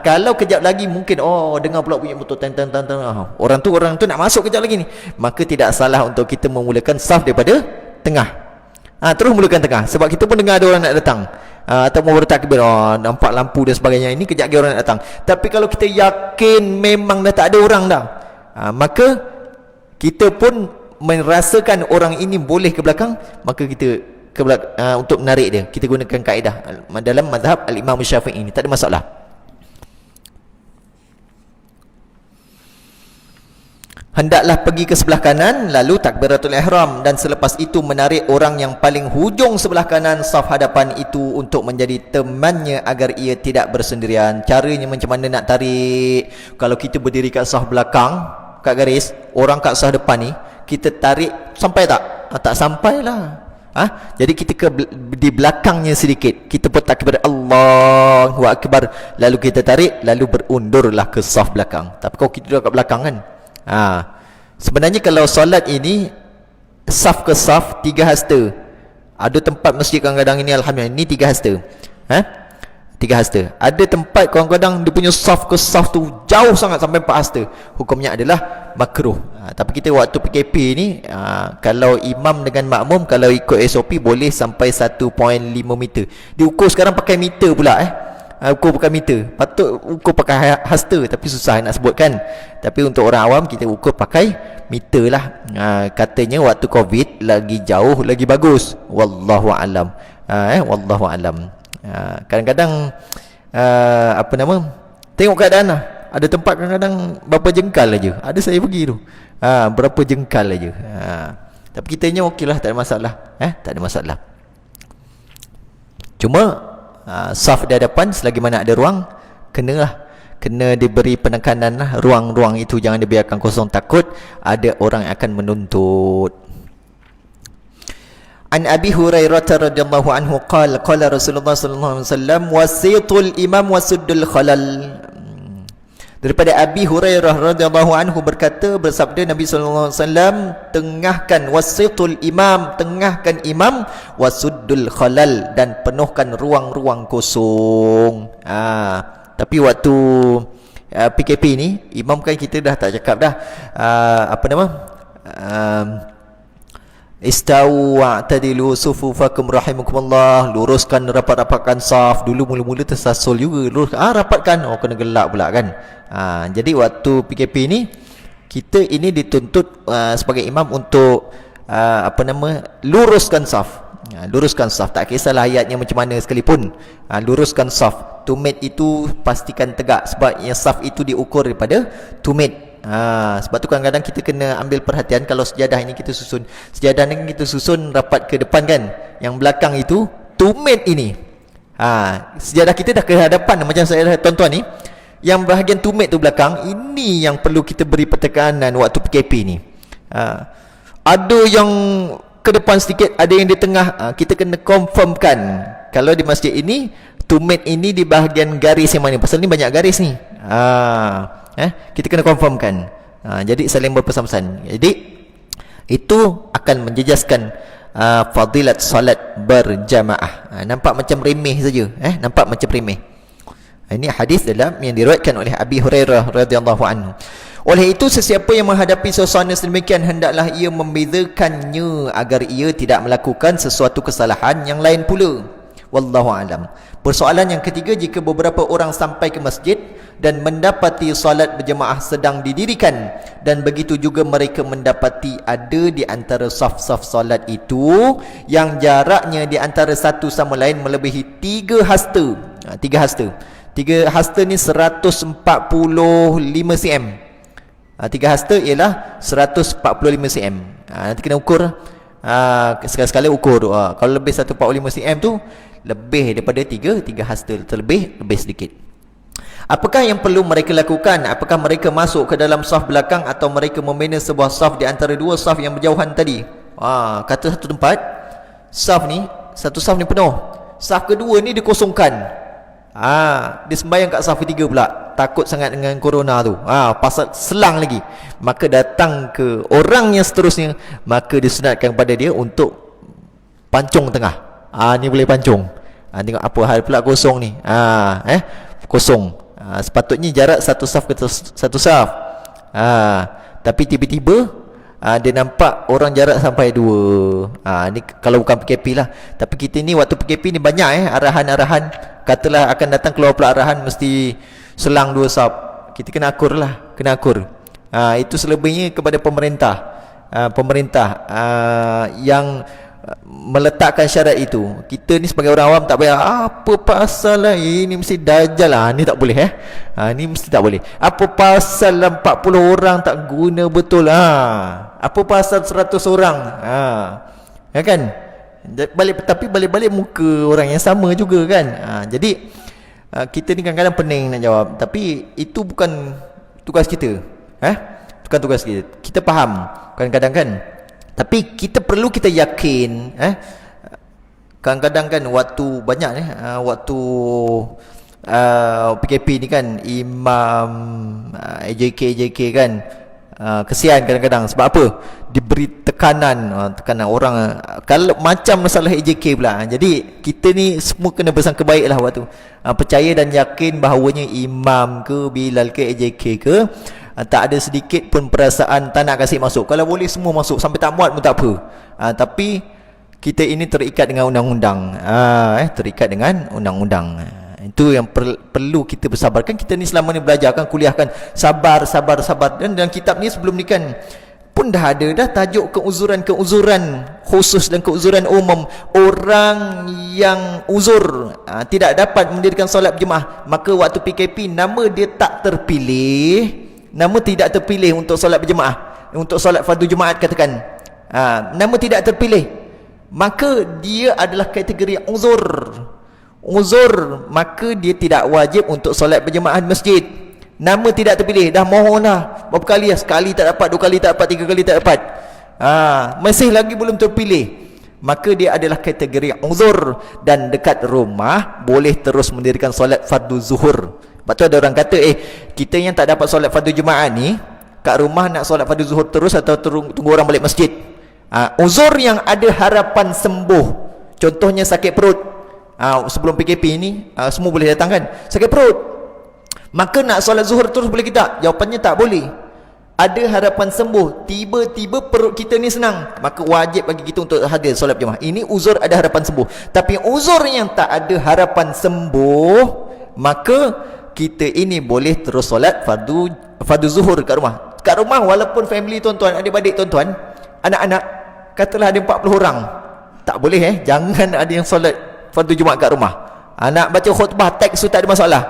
Kalau kejap lagi mungkin dengar pula bunyi motor orang tu nak masuk kejap lagi ni, maka tidak salah untuk kita memulakan saf daripada tengah. Terus mulakan tengah, sebab kita pun dengar ada orang nak datang, atau mau bertakbir, nampak lampu dan sebagainya, ini kejap lagi orang nak datang. Tapi kalau kita yakin memang dah tak ada orang dah, maka kita pun merasakan orang ini boleh ke belakang, maka kita ke belakang, untuk menarik dia kita gunakan kaedah dalam mazhab al-Imam Syafi'i ini, tak ada masalah. Hendaklah pergi ke sebelah kanan lalu takbiratul ihram, dan selepas itu menarik orang yang paling hujung sebelah kanan saf hadapan itu untuk menjadi temannya agar ia tidak bersendirian. Caranya macam mana nak tarik? Kalau kita berdiri kat saf belakang, kat garis, orang kat saf depan ni, kita tarik sampai tak? Tak sampai lah. Jadi kita di belakangnya sedikit, kita pun takbir Allahu Akbar, lalu kita tarik, lalu berundurlah ke saf belakang. Tapi kalau kita duduk kat belakang kan, sebenarnya kalau solat ini saf ke saf 3 hasta. Ada tempat masjid kadang-kadang ini alhamdulillah ini 3 hasta. 3 hasta. Ada tempat kadang-kadang dia punya saf ke saf tu jauh sangat sampai 4 hasta. Hukumnya adalah makruh. Tapi kita waktu PKP ni, kalau imam dengan makmum, kalau ikut SOP boleh sampai 1.5 meter. Diukur sekarang pakai meter pula ukur pakai meter. Patut ukur pakai hasta, tapi susah nak sebutkan. Tapi untuk orang awam kita ukur pakai meter lah. Katanya waktu COVID lagi jauh lagi bagus. Wallahu alam. Wallahu alam. Kadang-kadang apa nama, tengok keadaan lah. Ada tempat kadang-kadang berapa jengkal aja. Ada saya pergi tu, berapa jengkal aja. Tapi kitanya okey lah, tak ada masalah. Tak ada masalah. Cuma saf di hadapan selagi mana ada ruang, kena diberi penekanan lah. Ruang-ruang itu jangan dibiarkan kosong, takut ada orang yang akan menuntut. An Abi Hurairah radhiyallahu anhu qala qala Rasulullah sallallahu alaihi wasallam wasitul imam wasuddul khalal. Daripada Abi Hurairah radhiyallahu anhu berkata, bersabda Nabi sallallahu alaihi wasallam, tengahkan wasitul imam, tengahkan imam, wasuddul khalal, dan penuhkan ruang-ruang kosong. Tapi waktu PKP ni, imam kan kita dah tak cakap dah, apa nama, Istau wa'tadilu sufufakum rahimakumullah, luruskan, rapat-rapatkan saf. Dulu mula-mula tersasul juga, lurus, rapatkan, kena gelak pula kan. Jadi waktu PKP ni kita ini dituntut sebagai imam untuk apa nama, luruskan saf. Luruskan saf, tak kisahlah ayatnya macam mana sekalipun. Luruskan saf. Tumit itu pastikan tegak, sebab yang saf itu diukur daripada tumit. Sebab tu kadang-kadang kita kena ambil perhatian. Kalau sejadah ini kita susun, sejadah ni kita susun rapat ke depan kan, yang belakang itu tumit ini. Sejadah kita dah ke hadapan, macam saya dah tuan-tuan ni, yang bahagian tumit tu belakang, ini yang perlu kita beri penekanan waktu PKP ni. Ada yang ke depan sedikit, ada yang di tengah. Kita kena confirmkan. Kalau di masjid ini, tumit ini di bahagian garis yang mana, pasal ni banyak garis ni. Kita kena confirmkan. Jadi saling berpesan-pesan. Jadi itu akan menjejaskan fadilat salat berjamaah. Nampak macam remeh saja, nampak macam remeh. Ini hadis dalam yang diriwayatkan oleh Abi Hurairah radhiyallahu anhu. Oleh itu, sesiapa yang menghadapi suasana sedemikian, hendaklah ia membezakannya agar ia tidak melakukan sesuatu kesalahan yang lain pula. Wallahu alam. Persoalan yang ketiga, jika beberapa orang sampai ke masjid dan mendapati salat berjemaah sedang didirikan, dan begitu juga mereka mendapati ada di antara saf-saf salat itu yang jaraknya di antara satu sama lain melebihi 3 hasta. 3 hasta. 3 hasta ni 145 cm. 3 hasta ialah 145 cm. Nanti kena ukur. Sekali-sekala ukur. Kalau lebih 145 cm tu lebih daripada 3 hasta, terlebih lebih sedikit. Apakah yang perlu mereka lakukan? Apakah mereka masuk ke dalam saf belakang atau mereka membina sebuah saf di antara 2 saf yang berjauhan tadi? Kata satu tempat, saf ni, satu saf ni penuh, saf kedua ni dikosongkan. Dia sembahyang kat saf ketiga pula, takut sangat dengan corona tu, pasal selang lagi. Maka datang ke orang yang seterusnya, maka disunatkan kepada dia untuk pancung tengah. Ni boleh pancung. Tengok apa hal pula kosong ni. Kosong. Sepatutnya jarak satu saf ke satu saf. Tapi tiba-tiba dia nampak orang jarak sampai 2. Ni kalau bukan PKP lah. Tapi kita ni waktu PKP ni banyak arahan-arahan. Katalah akan datang keluar pula arahan mesti selang 2 saf. Kita kena akur lah, kena akur. Itu selebihnya kepada pemerintah. pemerintah yang meletakkan syarat itu. Kita ni sebagai orang awam tak payah apa pasal lah ini mesti dajal lah, ni tak boleh ni mesti tak boleh. Apa pasal lah 40 orang tak guna betul apa pasal 100 orang ya kan, tapi balik-balik muka orang yang sama juga kan. Jadi kita ni kadang-kadang pening nak jawab, tapi itu bukan tugas kita. Bukan tugas kita. Kita faham kadang-kadang kan, tapi kita perlu kita yakin. Kadang-kadang kan waktu banyak waktu PKP ni kan, imam AJK kan, kesian kadang-kadang. Sebab apa? Diberi tekanan orang. Kalau macam masalah AJK pula, jadi kita ni semua kena bersangka baik lah waktu percaya dan yakin bahawanya imam ke, Bilal ke, AJK ke, tak ada sedikit pun perasaan tak nak kasih masuk. Kalau boleh semua masuk, sampai tak muat pun tak apa. Tapi kita ini terikat dengan undang-undang. Terikat dengan undang-undang. Itu yang perlu kita bersabar. Kan kita ni selama ni belajar kan, kuliah kan, sabar. Dan dalam kitab ni sebelum ni kan pun dah ada dah tajuk keuzuran khusus dan keuzuran umum. Orang yang uzur tidak dapat mendirikan solat berjemaah, maka waktu PKP nama dia tak terpilih, nama tidak terpilih untuk solat berjemaah, untuk solat fardu Jumaat katakan, nama tidak terpilih, maka dia adalah kategori uzur, maka dia tidak wajib untuk solat berjemaah di masjid. Nama tidak terpilih, dah mohon lah berapa kali, sekali tak dapat, 2 kali tak dapat, 3 kali tak dapat, masih lagi belum terpilih, maka dia adalah kategori uzur, dan dekat rumah boleh terus mendirikan solat fardu zuhur. Lepas tu ada orang kata kita yang tak dapat solat fardu Jumaat ni kat rumah nak solat fardu zuhur terus atau tunggu orang balik masjid. Uzur yang ada harapan sembuh, contohnya sakit perut. Sebelum PKP ni semua boleh datang kan, sakit perut, maka nak solat zuhur terus boleh ke tak? Jawapannya tak boleh. Ada harapan sembuh, tiba-tiba perut kita ni senang, maka wajib bagi kita untuk hadir solat berjemaah. Ini uzur ada harapan sembuh. Tapi uzur yang tak ada harapan sembuh, maka kita ini boleh terus solat fardu zuhur kat rumah. Kat rumah walaupun family tuan-tuan, adik-adik tuan-tuan, anak-anak, katalah ada 40 orang, tak boleh jangan ada yang solat fardu Jumaat kat rumah. Nak baca khutbah teks tu tak ada masalah,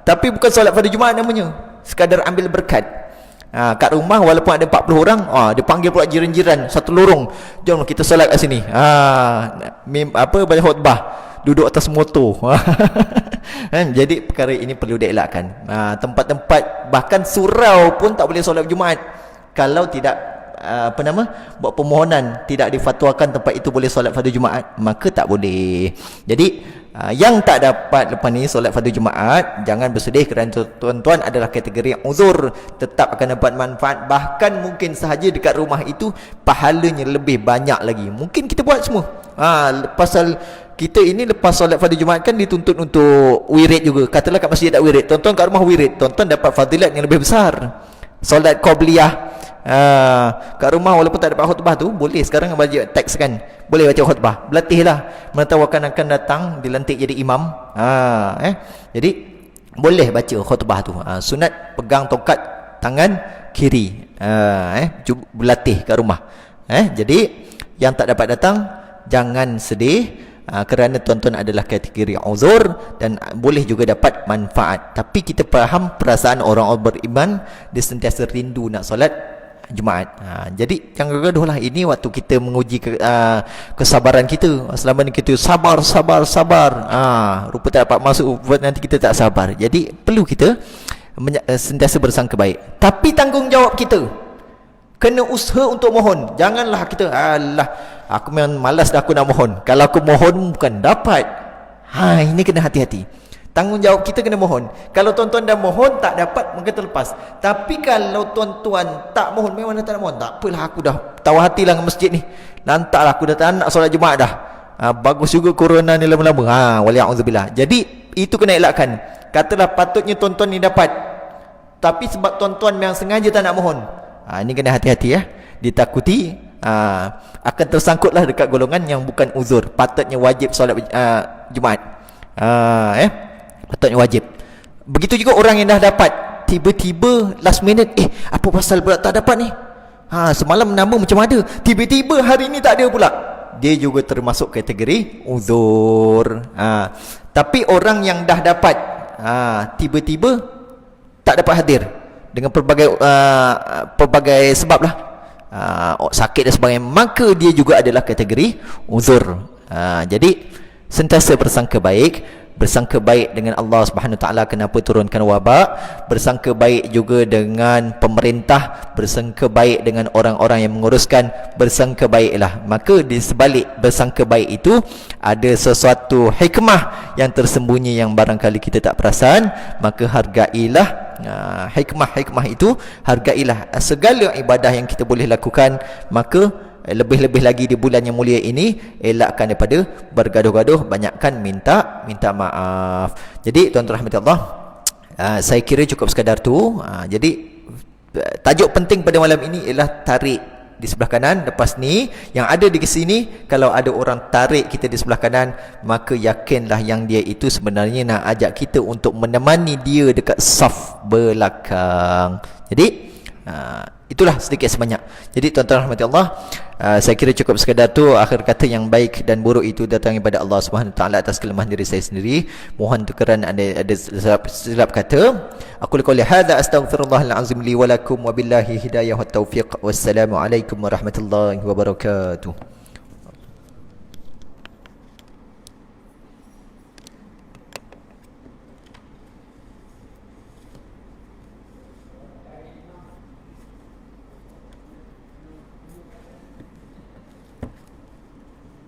tapi bukan solat fardu Jumaat namanya, sekadar ambil berkat. Kat rumah walaupun ada 40 orang, dia panggil pula jiran-jiran satu lorong, jom kita solat kat sini. Baca khutbah, duduk atas motor. Jadi perkara ini perlu dielakkan. Tempat-tempat bahkan surau pun tak boleh solat Jumaat kalau tidak buat permohonan, tidak difatwakan tempat itu boleh solat fardu Jumaat, maka tak boleh. Jadi yang tak dapat lepas ni solat fardu Jumaat, jangan bersedih kerana tuan-tuan adalah kategori yang uzur, tetap akan dapat manfaat. Bahkan mungkin sahaja dekat rumah itu pahalanya lebih banyak lagi. Mungkin kita buat semua. Pasal kita ini lepas solat fardu Jumaat kan dituntut untuk wirid juga. Katalah kat masjid tak wirid, tuan-tuan kat rumah wirid, tuan-tuan dapat fadilat yang lebih besar. Solat qabliyah kat rumah walaupun tak dapat khutbah tu boleh sekarang baca teks kan, boleh baca khutbah, berlatihlah, mana tahu akan datang dilantik jadi imam. Jadi boleh baca khutbah tu. Sunat pegang tongkat tangan kiri, berlatih kat rumah. Jadi yang tak dapat datang jangan sedih, kerana tuan-tuan adalah kategori uzur dan boleh juga dapat manfaat. Tapi kita faham perasaan orang-orang beriman, dia sentiasa rindu nak solat Jumaat. Jadi jangan gaduh lah. Ini waktu kita menguji kesabaran kita. Selama ni kita sabar. Rupa tak dapat masuk, nanti kita tak sabar. Jadi perlu kita sentiasa bersangka baik. Tapi tanggungjawab kita kena usaha untuk mohon. Janganlah kita aku memang malas dah, aku nak mohon. Kalau aku mohon bukan dapat. Ini kena hati-hati. Tanggungjawab kita kena mohon. Kalau tuan-tuan dah mohon tak dapat, maka terlepas. Tapi kalau tuan-tuan tak mohon, memang tak nak mohon, tak apalah, aku dah tahu hatilah dengan masjid ni, lantaklah aku dah tak nak solat Jumaat dah. Bagus juga corona ni lama-lama. Wali'udzubillah. Jadi itu kena elakkan. Katalah patutnya tuan-tuan ni dapat, tapi sebab tuan-tuan memang sengaja tak nak mohon, ini kena hati-hati ditakuti akan tersangkutlah dekat golongan yang bukan uzur. Patutnya wajib solat Jumaat, patutnya wajib. Begitu juga orang yang dah dapat, tiba-tiba last minute, apa pasal pula tak dapat ni? Semalam nama macam ada, tiba-tiba hari ni tak ada pula. Dia juga termasuk kategori uzur. Tapi orang yang dah dapat tiba-tiba tak dapat hadir dengan pelbagai sebab lah, sakit dan sebagainya, maka dia juga adalah kategori uzur. Jadi sentiasa bersangka baik dengan Allah Subhanahu Wa Taala kenapa turunkan wabak, bersangka baik juga dengan pemerintah, bersangka baik dengan orang-orang yang menguruskan, bersangka baiklah. Maka di sebalik bersangka baik itu ada sesuatu hikmah yang tersembunyi yang barangkali kita tak perasan. Maka hargailah hikmah-hikmah itu, hargailah segala ibadah yang kita boleh lakukan. Maka lebih-lebih lagi di bulan yang mulia ini, elakkan daripada bergaduh-gaduh, banyakkan minta maaf. Jadi tuan-tuan rahmati Allah, saya kira cukup sekadar tu. Jadi tajuk penting pada malam ini ialah tarik di sebelah kanan. Lepas ni yang ada di sini, kalau ada orang tarik kita di sebelah kanan, maka yakinlah yang dia itu sebenarnya nak ajak kita untuk menemani dia dekat saf belakang. Jadi itulah sedikit sebanyak. Jadi tuan-tuan rahmati Allah, saya kira cukup sekadar tu. Akhir kata yang baik dan buruk itu datang daripada Allah Subhanahu Taala atas kelemahan diri saya sendiri. Mohon tukaran ada silap kata. Aku qouli hadza astaghfirullahal azim li wa lakum wa billahi hidayah wat taufiq. Wassalamualaikum warahmatullahi wabarakatuh.